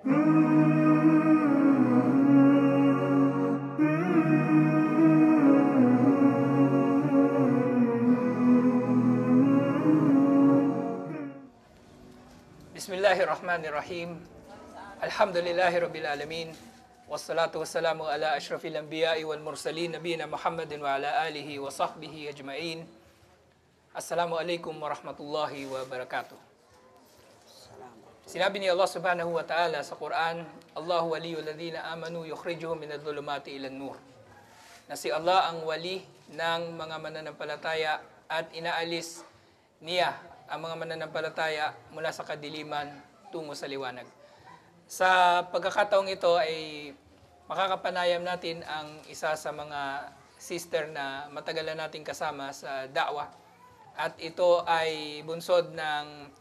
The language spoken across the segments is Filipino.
Bismillahirrahmanirrahim. Alhamdulillahi Rabbil Alamin. Wassalatu wassalamu ala ashrafil anbiya'i wal mursalin nabiyina Muhammadin wa ala alihi wa sahbihi ajma'in. Assalamualaikum warahmatullahi wabarakatuh. Sinabi ni Allah subhanahu wa ta'ala sa Quran, Allahu waliyul ladhina amanu yukhrijuhum minadh dhulumati ilan nur. Na si Allah ang wali ng mga mananampalataya at inaalis niya ang mga mananampalataya mula sa kadiliman tungo sa liwanag. Sa pagkakataong ito ay makakapanayam natin ang isa sa mga sister na matagal na nating kasama sa da'wah. At ito ay bunsod ng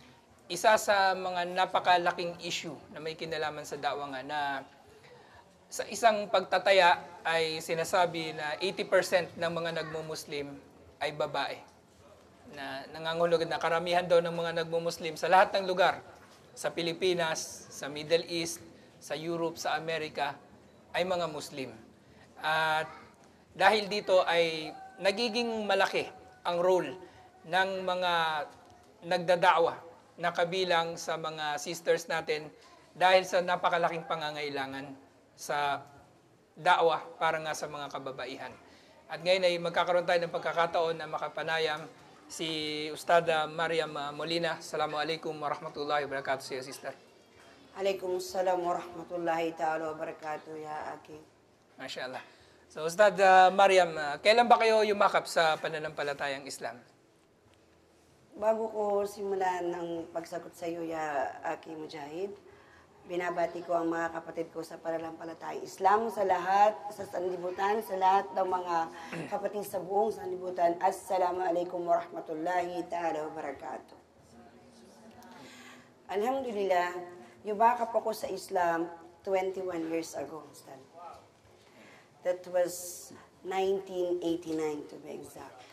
isa sa mga napakalaking issue na may kinalaman sa da'wah nga, na sa isang pagtataya ay sinasabi na 80% ng mga nagmumuslim ay babae. Na nangangahulugan na karamihan daw ng mga nagmumuslim sa lahat ng lugar, sa Pilipinas, sa Middle East, sa Europe, sa Amerika, ay mga Muslim. At dahil dito ay nagiging malaki ang role ng mga nagdada'wa na kabilang sa mga sisters natin dahil sa napakalaking pangangailangan sa da'wa para nga sa mga kababaihan. At ngayon ay magkakaroon tayo ng pagkakataon na makapanayam si Ustada Mariam Molina. Assalamualaikum warahmatullahi wabarakatuh, siya sister. Waalaikumsalam warahmatullahi ta'ala wabarakatuh, ya aki. Masya Allah. So Ustad Mariam, kailan ba kayo yumakap sa pananampalatayang Islam? Bago ko simulan ng pagsagot sa iyo, ya aki Mujahid, binabati ko ang mga kapatid ko sa pananampalatayang Islam, sa lahat, sa sanlibutan, sa lahat ng mga kapatid sa buong sanlibutan. Assalamualaikum warahmatullahi ta'ala wabarakatuh. Alhamdulillah, yubakap ako sa Islam 21 years ago. That was 1989 to be exact.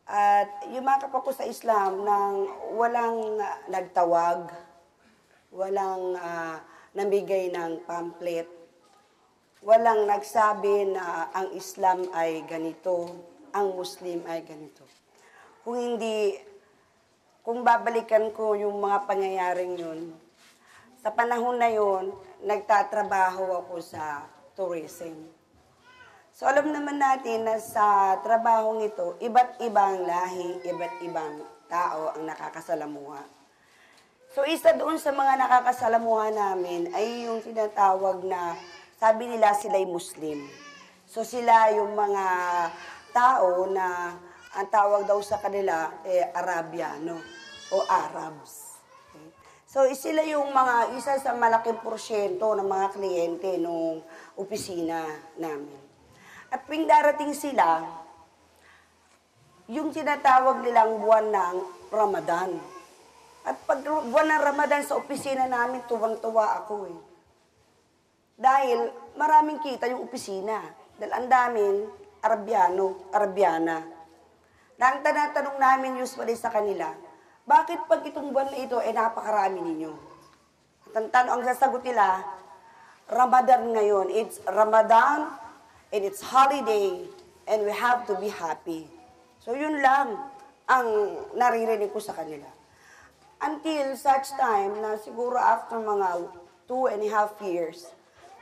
At yumakap ako sa Islam nang walang nagtawag, walang nabigay ng pamphlet, walang nagsabi na ang Islam ay ganito, ang Muslim ay ganito. Kung babalikan ko yung mga pangyayaring yun, sa panahon na yun, nagtatrabaho ako sa tourism. So alam naman natin na sa trabahong ito, iba't ibang lahi, iba't ibang tao ang nakakasalamuha. So, isa doon sa mga nakakasalamuha namin ay yung tinatawag na, sabi nila sila'y Muslim. So, sila yung mga tao na, ang tawag daw sa kanila, Arabiano o Arabs. Okay? So, sila yung isa sa malaking porsyento ng mga kliyente nung opisina namin. At tuwing darating sila, yung tinatawag nilang buwan ng Ramadan. At pag buwan ng Ramadan sa opisina namin, tuwang-tuwa ako eh. Dahil maraming kita yung opisina. Dahil ang daming Arabiana. Na ang tanatanong namin usually sa kanila, bakit pag itong buwan na ito ay napakarami ninyo? At ang sasagot nila, Ramadan ngayon. It's Ramadan and it's holiday and we have to be happy. So yun lang ang naririnig ko sa kanila. Until such time na siguro after mga 2.5 years,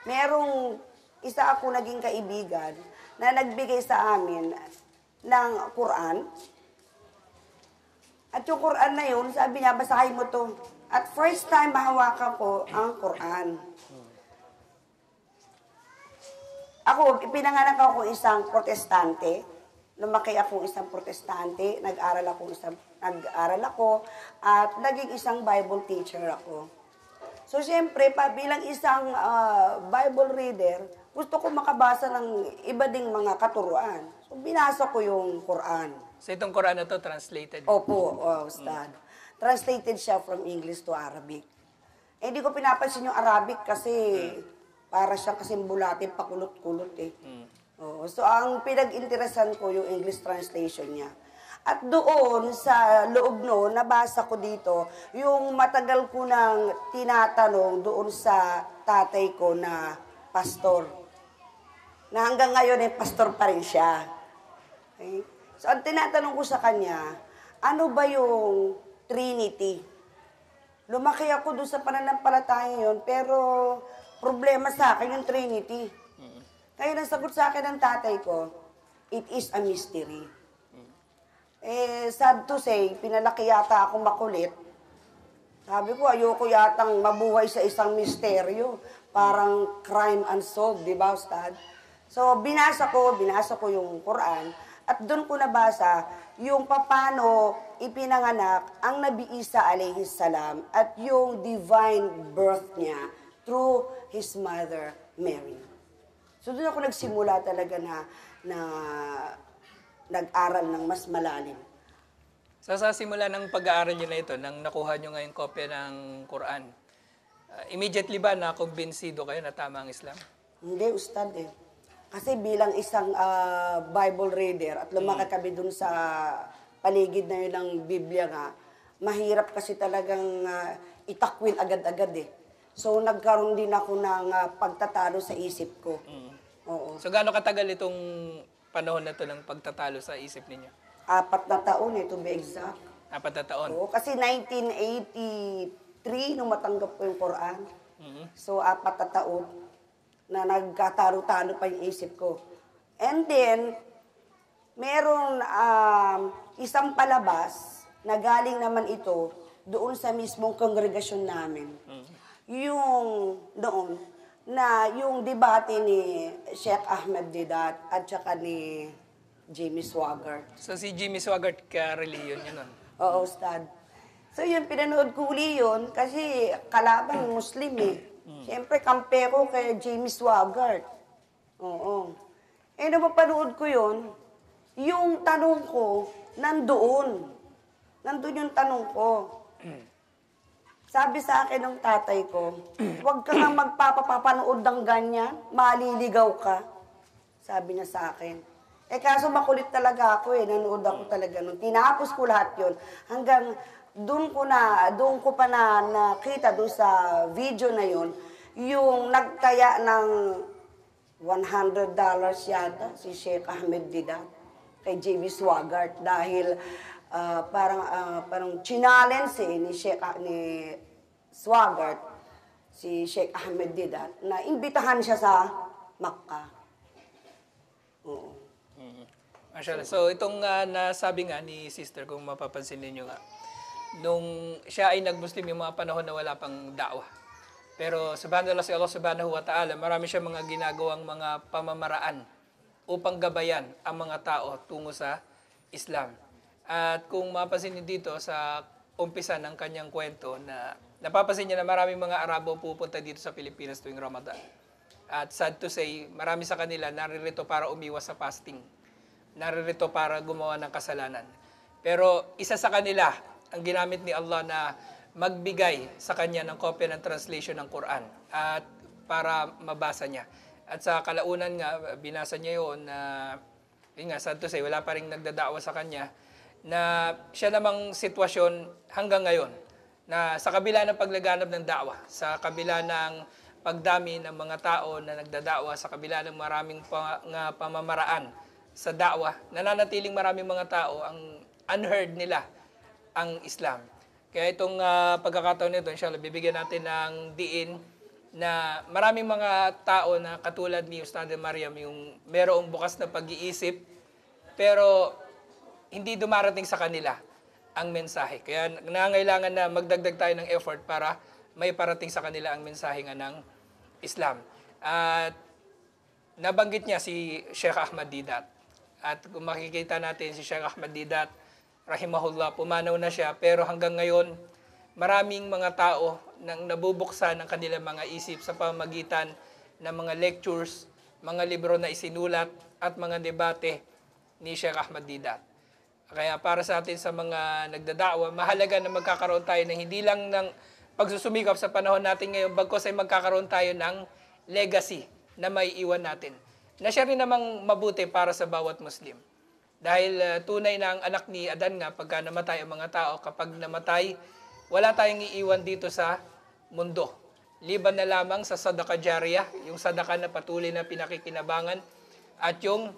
merong isa ako naging kaibigan na nagbigay sa amin ng Quran. At yung Quran na yun, sabi niya, basahin mo to. At first time mahawakan ko ang Quran. Ako, pinanganak ako isang protestante. Lumaki akong isang protestante, nag-aral ako at naging isang Bible teacher ako. So, siyempre, bilang isang Bible reader, gusto ko makabasa ng iba ding mga katuruan. So, binasa ko yung Quran. So, itong Quran na to translated? Opo, Ustad. Translated siya from English to Arabic. Hindi ko pinapansin yung Arabic kasi para siya kasing bulatin, pakulot-kulot eh. So, ang pinag-interesan ko yung English translation niya. At doon sa loob no, nabasa ko dito, yung matagal ko nang tinatanong doon sa tatay ko na pastor. Na hanggang ngayon pastor pa rin siya. Okay? So ang tinatanong ko sa kanya, ano ba yung Trinity? Lumaki ako doon sa pananampalataya yun, pero problema sa akin yung Trinity. Kaya nasagot sa akin ng tatay ko, it is a mystery. Sad to say, pinalaki yata ako makulit. Sabi ko, ayoko yatang mabuhay sa isang misteryo. Parang crime unsolved, di ba, Ustad? So, binasa ko yung Quran. At doon ko nabasa yung papano ipinanganak ang Nabi Isa alayhi salam at yung divine birth niya through his mother, Mary. So, doon ako nagsimula talaga na nag-aral ng mas malalim. Sa simula ng pag-aaral nyo na ito, nang nakuha nyo ngayong kopya ng Quran, immediately ba na-kumbinsido kayo na tama ang Islam? Hindi, Ustad Kasi bilang isang Bible reader at lumaki kami dun sa paligid na yun ng Biblia nga, mahirap kasi talagang itakwil agad-agad So nagkaroon din ako ng pagtatalo sa isip ko. Oo. So gaano katagal itong panahon na to ng pagtatalo sa isip ninyo? 4 na taon to be exact. 4 na taon? Oo, kasi 1983 nung matanggap ko yung Quran. So 4 na taon na nagkatalo-talo pa yung isip ko. And then, meron isang palabas na galing naman ito doon sa mismong kongregasyon namin. Yung doon, na yung debate ni Sheikh Ahmed Didat at saka ni Jimmy Swaggart. So si Jimmy Swaggart ka-reliyon yun nun? Oo, Ustad. So yun, pinanood ko uli yun kasi kalaban Muslim Siyempre, kampe ko kay Jimmy Swaggart. Oo. Nung mapanood ko yun, yung tanong ko, nandoon. Nandun yung tanong ko. Sabi sa akin ng tatay ko, huwag ka nga magpapapanood ng ganyan, maliligaw ka. Sabi niya sa akin. Kaso makulit talaga ako nanood ako talaga nun. Tinapos ko lahat yun. Hanggang doon ko pa nakita doon sa video na yun, yung nagtaya ng $100 yata si Sheikh Ahmed Didat kay J.B. Swaggart dahil parang challenge ni Swaggart si Sheikh Ahmed Didat na imbitahan siya sa Makkah. Oo. Mashallah. So itong nasabi nga ni sister, kung mapapansin ninyo nga, nung siya ay nag-Muslim yung mga panahon na wala pang da'wah. Pero subhanallah, si Allah subhanahu wa ta'ala, marami siya mga ginagawang mga pamamaraan upang gabayan ang mga tao tungo sa Islam. At kung mapapansin niyo dito sa umpisa ng kanyang kwento, na napapansin niya na maraming mga Arabo pupunta dito sa Pilipinas tuwing Ramadan. At sad to say, marami sa kanila naririto para umiwas sa fasting. Naririto para gumawa ng kasalanan. Pero isa sa kanila, ang ginamit ni Allah na magbigay sa kanya ng kopya ng translation ng Quran at para mabasa niya. At sa kalaunan nga, binasa niya yun na, yun nga, sad to say, wala pa rin nagdadawa sa kanya, na siya namang sitwasyon hanggang ngayon, na sa kabila ng paglaganap ng da'wah, sa kabila ng pagdami ng mga tao na nagdada'wah, sa kabila ng maraming pamamaraan sa da'wah, nananatiling maraming mga tao ang unheard nila ang Islam. Kaya itong pagkakataon nito, inshallah, bibigyan natin ng diin na maraming mga tao na katulad ni Ustada Mariam, yung merong bukas na pag-iisip, pero hindi dumarating sa kanila ang mensahe. Kaya nangangailangan na magdagdag tayo ng effort para may parating sa kanila ang mensahe nga ng Islam. At nabanggit niya si Sheikh Ahmad Didat. At kung makikita natin si Sheikh Ahmad Didat, rahimahullah, pumanaw na siya, pero hanggang ngayon, maraming mga tao nang nabubuksan ng kanilang mga isip sa pamamagitan ng mga lectures, mga libro na isinulat, at mga debate ni Sheikh Ahmad Didat. Kaya para sa atin sa mga nagdada'wa, mahalaga na magkakaroon tayo ng hindi lang ng pagsusumikap sa panahon natin ngayon, bagkos ay magkakaroon tayo ng legacy na may iwan natin. Na siya rin namang mabuti para sa bawat Muslim. Dahil tunay na ang anak ni Adan nga, pagka namatay ang mga tao, kapag namatay, wala tayong iiwan dito sa mundo. Liban na lamang sa sadaka jariyah, yung sadaka na patuloy na pinakikinabangan, at yung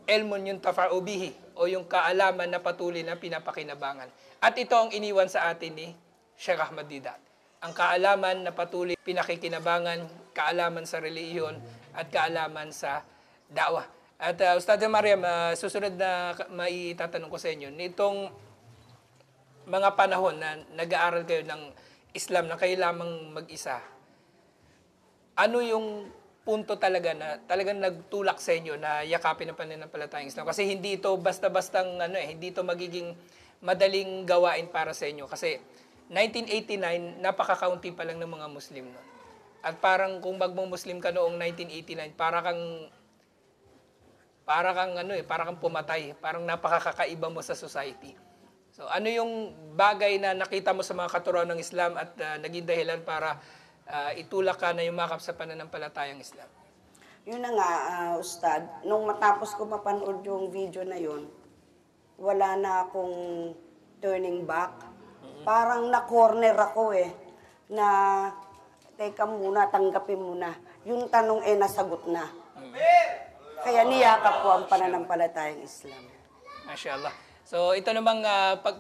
elmun yung tafa'ubihi, o yung kaalaman na patuloy na pinapakinabangan. At ito ang iniwan sa atin ni Sheikh Ahmad Didat. Ang kaalaman na patuloy pinakikinabangan, kaalaman sa relihiyon, at kaalaman sa da'wah. At Ustad Mariam, susunod na maitatanong ko sa inyo, nitong mga panahon na nag-aaral kayo ng Islam na kayo lamang mag-isa, ano yung punto talaga na talagang nagtulak sa inyo na yakapin ang pananampalatayang Islam? Kasi hindi ito basta-bastang hindi ito magiging madaling gawain para sa inyo. Kasi 1989, napaka-county pa lang ng mga Muslim noon. At parang kung magmong-Muslim ka noong 1989, para kang pumatay, parang napakakaiba mo sa society. So ano yung bagay na nakita mo sa mga katuruan ng Islam at naging dahilan para itulak ka na yumakap sa pananampalatayang Islam? Yun na nga, Ustad, nung matapos ko mapanood yung video na yun, wala na akong turning back. Parang na-corner ako na teka muna, tanggapin muna. Yung tanong nasagot na. Kaya niyakap ko ang pananampalatayang Islam. Mashallah. So ito namang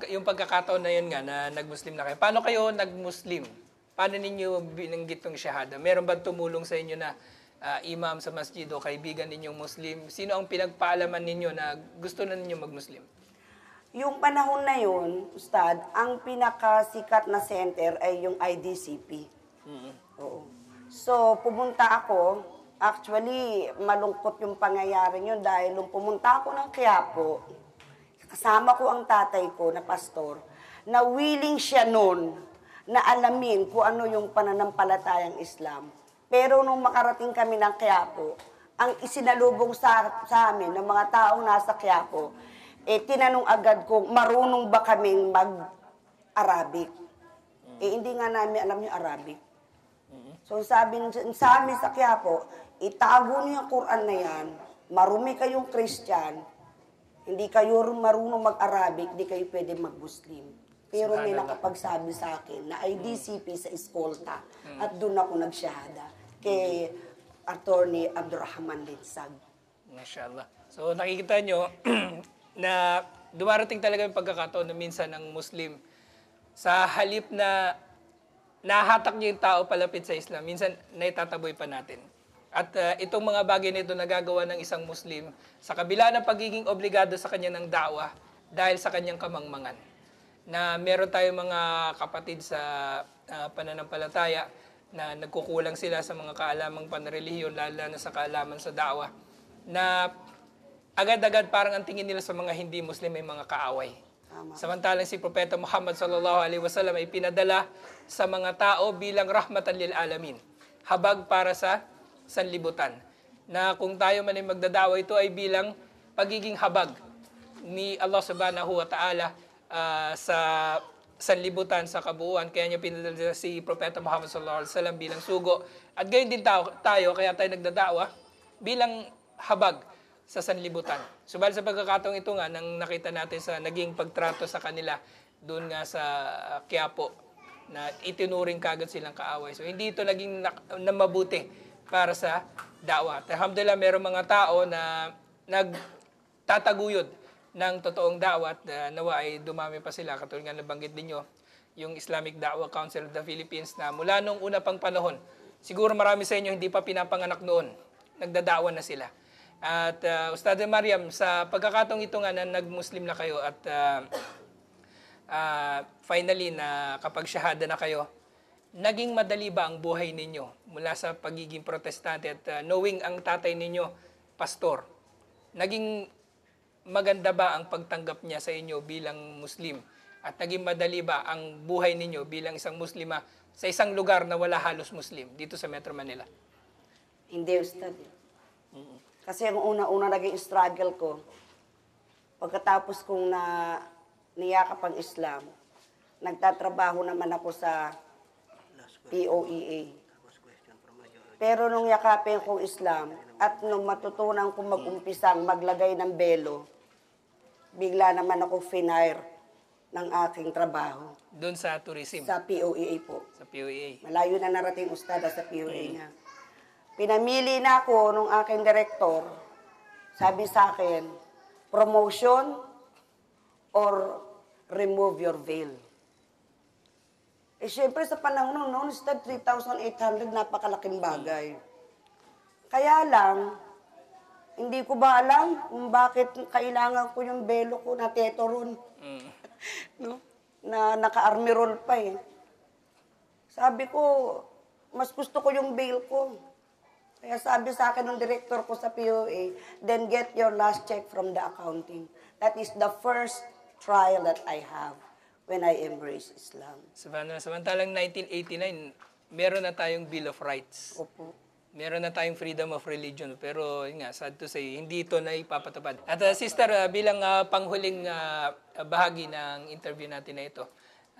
yung pagkakataon na yun nga na nag-Muslim na kayo. Paano kayo nag-Muslim? Paano ninyo binanggit ng shahada? Meron ba tumulong sa inyo na imam sa masjid o kaibigan ninyong Muslim? Sino ang pinagpaalaman ninyo na gusto na ninyo mag-Muslim? Yung panahon na yun, Ustad, ang pinakasikat na center ay yung IDCP. Oo. So pumunta ako. Actually, malungkot yung pangyayari yun dahil nung pumunta ako ng Quiapo, kasama ko ang tatay ko na pastor, na willing siya noon na alamin kung ano yung pananampalatayang Islam. Pero nung makarating kami ng Quiapo, ang isinalubong sa amin ng mga taong nasa Quiapo, tinanong agad kung marunong ba kaming mag-Arabic. Hindi nga namin alam yung Arabic. So sabi sa amin sa Quiapo, itago niyo yung Quran na yan, marumi kayong Christian, hindi kayo marunong mag-Arabic, hindi kayo pwede mag-Muslim. Pero may nakapagsabi sa akin na IDCP sa Escolta at doon ako nagsyahada kay Attorney Abdurrahman Linsag. Mashallah. So nakikita nyo na dumarating talaga yung pagkakataon na minsan ng Muslim sa halip na nahatak niyo yung tao palapit sa Islam, minsan naitataboy pa natin. At itong mga bagay nito nagagawa ng isang Muslim sa kabila ng pagiging obligado sa kanya ng da'wah dahil sa kanyang kamangmangan. Na meron tayong mga kapatid sa pananampalataya na nagkukulang sila sa mga kaalamang panrelihiyon, lalo na sa kaalaman sa da'wah, na agad-agad parang ang tingin nila sa mga hindi Muslim ay mga kaaway. Samantalang si Propeta Muhammad sallallahu alaihi wasallam ay pinadala sa mga tao bilang rahmatan lil alamin. Habag para sa sanlibutan. Na kung tayo man ay magdadawa, ito ay bilang pagiging habag ni Allah subhanahu wa ta'ala sa sanlibutan, sa kabuuan. Kaya niya pinadala si Propeta Muhammad sallallahu alaihi wasallam bilang sugo. At gayon din tayo, kaya tayo nagdadawa bilang habag sa sanlibutan. Subalit sa pagkakataong ito nga, nang nakita natin sa naging pagtrato sa kanila, doon nga sa Quiapo, na itinuring kagad silang kaaway. So hindi ito naging na mabuti para sa da'wah. Alhamdulillah, mayroong mga tao na nagtataguyod ng totoong da'wah at nawa ay dumami pa sila. Katulad nga nabanggit ninyo, yung Islamic Da'wah Council of the Philippines na mula nung una pang panahon, siguro marami sa inyo hindi pa pinapanganak noon, nagdada'wah na sila. At Ustad Mariam, sa pagkakataong ito nga na nag-Muslim na kayo at finally na kapag shahada na kayo, naging madali ba ang buhay ninyo mula sa pagiging protestante at knowing ang tatay ninyo, pastor? Naging maganda ba ang pagtanggap niya sa inyo bilang Muslim? At naging madali ba ang buhay ninyo bilang isang Muslima sa isang lugar na wala halos Muslim dito sa Metro Manila? Hindi, Ustad. Kasi ang una-una naging struggle ko, pagkatapos kong niyakap ang Islam, nagtatrabaho naman ako sa POEA. Pero nung yakapin kong Islam at nung matutunan kong mag-umpisang maglagay ng belo, bigla naman ako finire ng aking trabaho Doon sa tourism, sa POEA po. sa POEA. Malayo na narating ustada sa POEA niya. Pinamili na ako nung aking direktor. Sabi sa akin, promotion or remove your veil. Eh, syempre sa panahon noon, instead 3,800, napakalaking bagay. Kaya lang, hindi ko ba alam kung bakit kailangan ko yung belo ko na tetoron. No? Na naka-army pa eh. Sabi ko, mas gusto ko yung bail ko. Kaya sabi sa akin ng director ko sa POA, then get your last check from the accounting. That is the first trial that I have when I embrace Islam. Samantalang 1989, meron na tayong Bill of Rights. Opo. Meron na tayong freedom of religion. Pero yun nga, sad to say, hindi ito na ipapatupad. At sister, bilang panghuling bahagi ng interview natin na ito,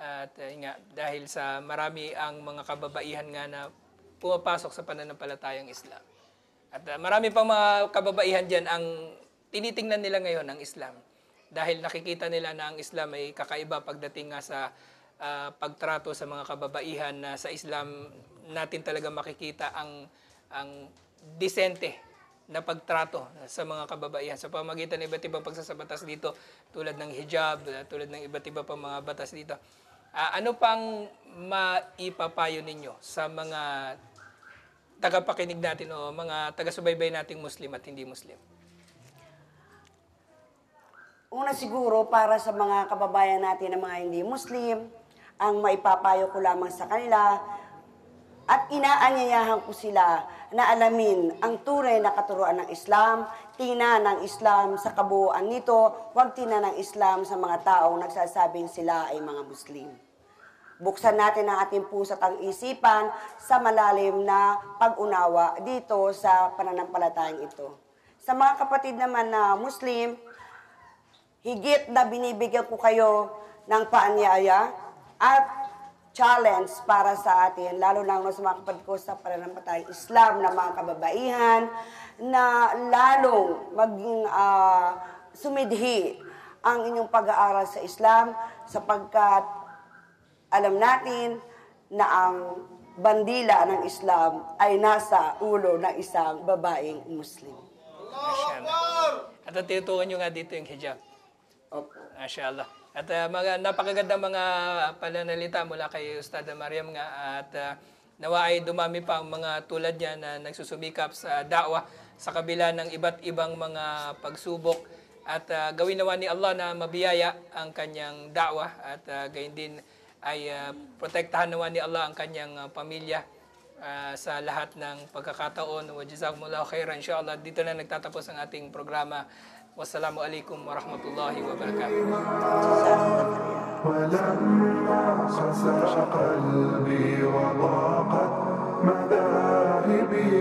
at yun nga, dahil sa marami ang mga kababaihan nga na pumapasok sa pananampalatayang Islam. At marami pang mga kababaihan dyan ang tinitingnan nila ngayon ang Islam. Dahil nakikita nila na ang Islam ay kakaiba pagdating nga sa pagtrato sa mga kababaihan na sa Islam natin talaga makikita ang disente na pagtrato sa mga kababaihan sa pamamagitan ng iba't ibang pagsasabatas dito tulad ng hijab, tulad ng iba't iba pang mga batas dito. Ano pang maipapayo ninyo sa mga tagapakinig natin o mga taga-subaybay nating Muslim at hindi Muslim? Una siguro, para sa mga kababayan natin na mga hindi Muslim, ang maipapayo ko lamang sa kanila at inaanyayahan ko sila na alamin ang tunay na katuruan ng Islam, tingnan ng Islam sa kabuuan nito, huwag tingnan ng Islam sa mga taong nagsasabing sila ay mga Muslim. Buksan natin ang ating puso at ang isipan sa malalim na pag-unawa dito sa pananampalatayang ito. Sa mga kapatid naman na Muslim, higit na binibigyan ko kayo ng paanyaya at challenge para sa atin, lalo na sa mga kapatid ko sa pananampalatayang Islam na mga kababaihan, na lalong maging sumidhi ang inyong pag-aaral sa Islam sapagkat alam natin na ang bandila ng Islam ay nasa ulo ng isang babaeng Muslim. At tinutukan nyo nga dito yung hijab. Opo. Mashallah. At mga napakagandang mga pananalita mula kay Ustada Mariam nga at nawa ay dumami pa ang mga tulad niya na nagsusumikap sa da'wah sa kabila ng iba't ibang mga pagsubok at gawin nawa ni Allah na mabiyaya ang kanyang da'wah at gayon din ay protektahan nawa ni Allah ang kanyang pamilya sa lahat ng pagkakataon. Wa jazakumullahu khairan. Inshallah dito na nagtatapos ang ating programa. Wassalamualaikum warahmatullahi wabarakatuh. ولما خسى قلبي وضاقت مذاهبي